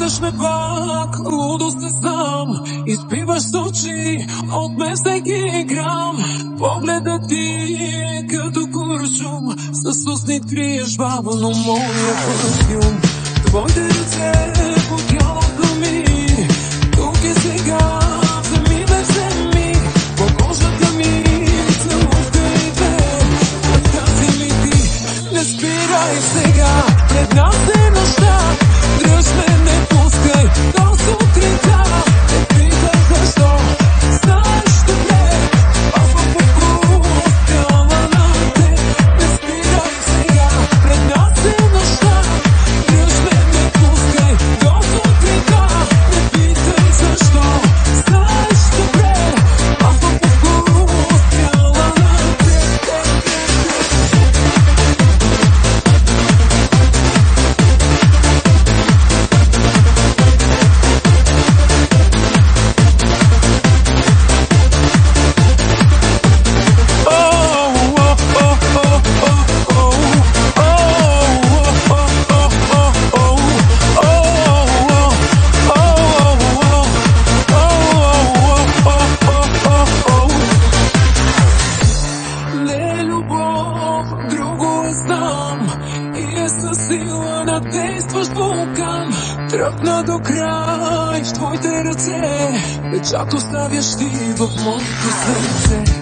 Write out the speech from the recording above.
гледаш ме пак, лудо се сам. Изпиваш с очи, от мен всеки грам. Погледът ти е като куршум, с устни криеш бавно моя парфюм. Твоите ръце по тялото ми, тук е сега, вземи ме, вземи. По кожата ми целувка идва, разкази ми ти, не спирай сега. Пред нас е нощта, дръж ме, не пускай до сутринта. Не питай защо, знаеш добре, пасва по вкус, трябва на те. Не спирай сега, пред нас е нощта, дръж ме, не пускай до сутринта. Не питай защо, знаеш добре, пасва по вкус, трябва на те. Не любов, друго е знам, и е със сила на действащ вулкан. Тръпна до край в твоите ръце, печат оставяш ти в моето сърце.